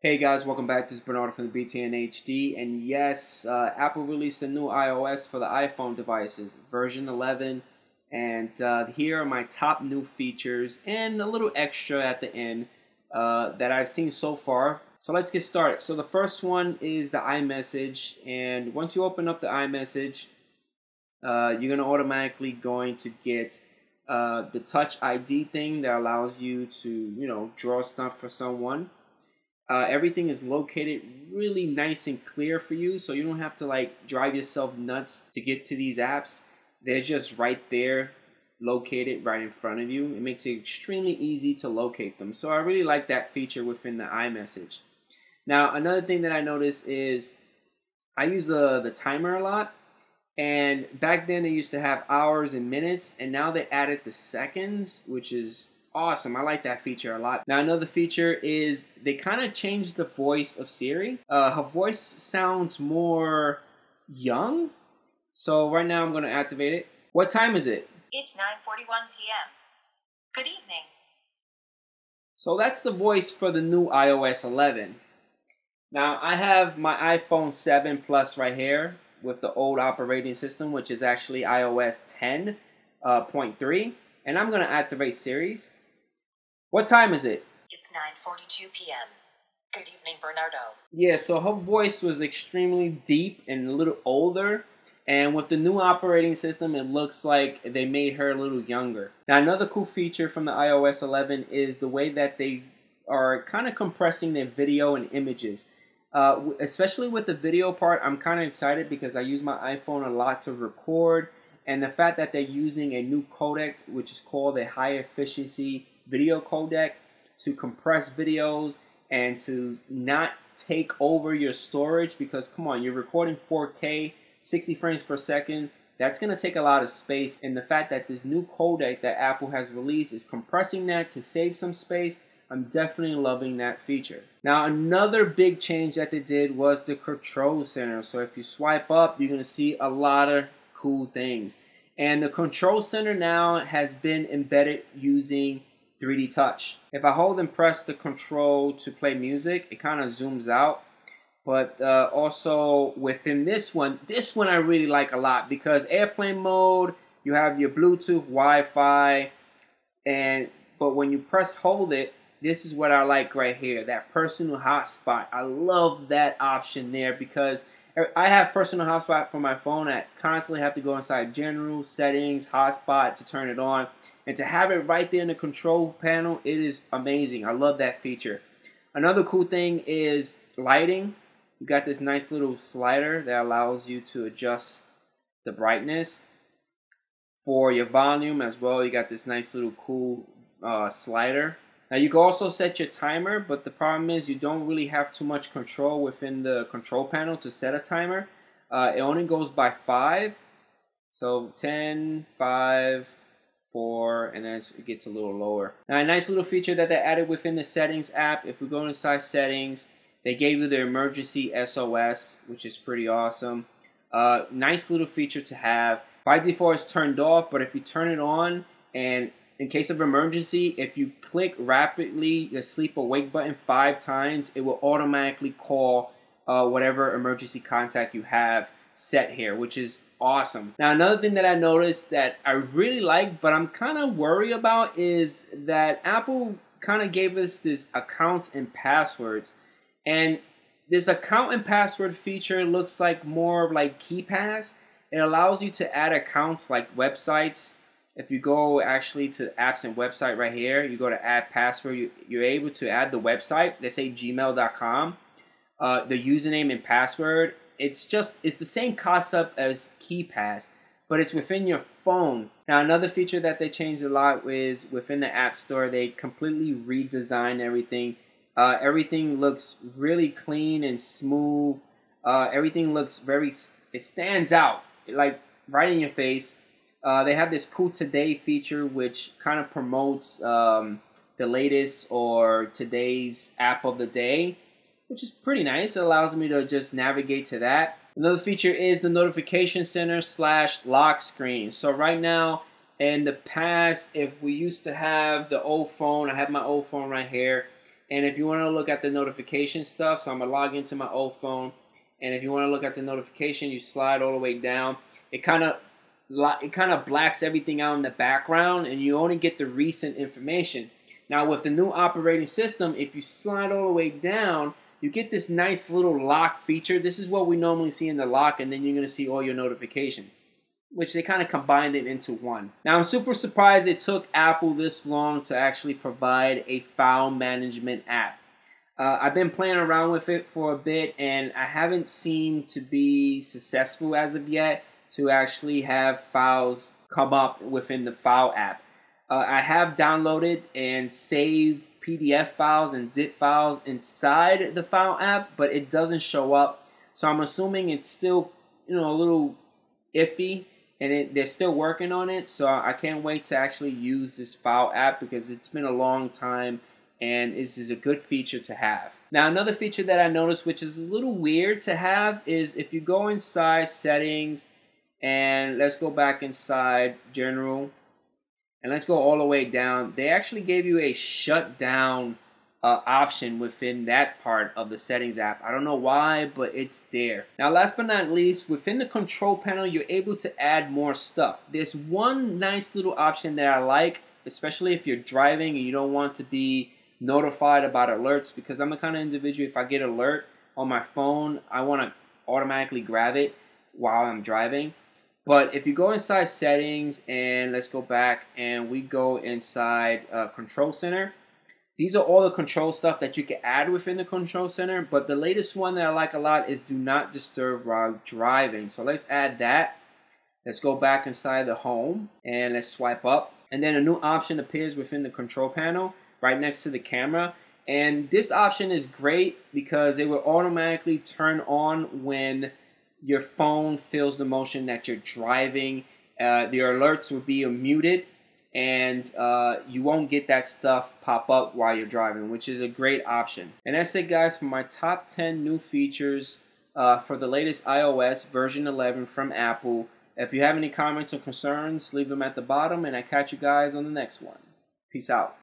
Hey guys, welcome back. This is Bernardo from the BTNHD, and yes, Apple released a new iOS for the iPhone devices, version 11, and here are my top new features and a little extra at the end that I've seen so far. So let's get started. So the first one is the iMessage, and once you open up the iMessage, you're going to automatically get the Touch ID thing that allows you to, draw stuff for someone. Everything is located really nice and clear for you, so you don't have to drive yourself nuts to get to these apps. They're just right there, located right in front of you. It makes it extremely easy to locate them. So I really like that feature within the iMessage. Now, another thing that I noticed is I use the timer a lot. And back then they used to have hours and minutes, and now they added the seconds, which is awesome. I like that feature a lot. Now another feature is they kind of changed the voice of Siri. Her voice sounds more young. So right now I'm going to activate it. What time is it? It's 9:41 p.m. Good evening. So that's the voice for the new iOS 11. Now I have my iPhone 7 Plus right here with the old operating system, which is actually iOS 10.3. And I'm going to activate Siri. What time is it? It's 9:42 p.m. Good evening, Bernardo. Yeah, so her voice was extremely deep and a little older. And with the new operating system, it looks like they made her a little younger. Now, another cool feature from the iOS 11 is the way that they are kind of compressing their video and images. Especially with the video part, I'm kind of excited because I use my iPhone a lot to record. And the fact that they're using a new codec, which is called a high efficiency video codec, to compress videos and to not take over your storage, because come on, you're recording 4K, 60 frames per second. That's going to take a lot of space. And the fact that this new codec that Apple has released is compressing that to save some space, I'm definitely loving that feature. Now, another big change that they did was the control center. So if you swipe up, you're going to see a lot of cool things. And the control center now has been embedded using 3D Touch. If I hold and press the control to play music, it kind of zooms out. But also within this one I really like a lot, because airplane mode, you have your Bluetooth, Wi-Fi, but when you press hold it, this is what I like right here, that personal hotspot. I love that option there, because I have personal hotspot for my phone. I constantly have to go inside general, settings, hotspot to turn it on. And to have it right there in the control panel, it is amazing. I love that feature. Another cool thing is lighting. You got this nice little slider that allows you to adjust the brightness for your volume as well. You got this nice little cool slider. Now you can also set your timer, but the problem is you don't really have too much control within the control panel to set a timer. It only goes by 5. So 10, 5, 4, and then it gets a little lower. Now a nice little feature that they added within the settings app, if we go inside settings, they gave you the emergency SOS, which is pretty awesome. Nice little feature to have. By default it's turned off, but if you turn it on, and in case of emergency, if you click rapidly the sleep awake button 5 times, it will automatically call whatever emergency contact you have set here, which is awesome. Now another thing that I noticed that I really like, but I'm kind of worried about, is that Apple kind of gave us this accounts and passwords, and this account and password feature looks like more like KeyPass. It allows you to add accounts like websites. If you go actually to apps and website right here, you go to add password, you're able to add the website, let's say gmail.com, the username and password. It's the same concept as KeyPass, but it's within your phone. Now another feature that they changed a lot is within the App Store, they completely redesigned everything. Everything looks really clean and smooth. Everything looks it stands out, like right in your face. They have this cool Today feature, which kind of promotes the latest or today's app of the day, which is pretty nice. It allows me to just navigate to that. Another feature is the notification center / lock screen. So right now, in the past, if we used to have the old phone, I have my old phone right here, And if you want to look at the notification stuff, so I'm going to log into my old phone. And if you want to look at the notification, you slide all the way down. It kind of blacks everything out in the background, and you only get the recent information. Now, with the new operating system, if you slide all the way down, you get this nice little lock feature. This is what we normally see in the lock, and then you're going to see all your notifications, which they kind of combined it into one. Now, I'm super surprised it took Apple this long to actually provide a file management app. I've been playing around with it for a bit, and I haven't seemed to be successful as of yet to actually have files come up within the file app. I have downloaded and saved PDF files and zip files inside the file app, but it doesn't show up. So I'm assuming it's still, a little iffy, and they're still working on it. So I can't wait to actually use this file app because it's been a long time, and this is a good feature to have. Now, another feature that I noticed, which is a little weird to have, is if you go inside settings, and let's go back inside general, and let's go all the way down. They actually gave you a shutdown option within that part of the settings app. I don't know why, but it's there. Now, last but not least, within the control panel, you're able to add more stuff. There's one nice little option that I like, especially if you're driving and you don't want to be notified about alerts, because I'm the kind of individual, if I get alert on my phone, I want to automatically grab it while I'm driving. But if you go inside settings, and let's go back and we go inside control center, these are all the control stuff that you can add within the control center. But the latest one that I like a lot is do not disturb while driving. So let's add that. Let's go back inside the home and let's swipe up. And then a new option appears within the control panel right next to the camera. And this option is great because it will automatically turn on when your phone feels the motion that you're driving. The alerts will be muted, and you won't get that stuff pop up while you're driving, which is a great option. And that's it, guys, for my top 10 new features for the latest iOS version 11 from Apple. If you have any comments or concerns, leave them at the bottom, and I catch you guys on the next one. Peace out.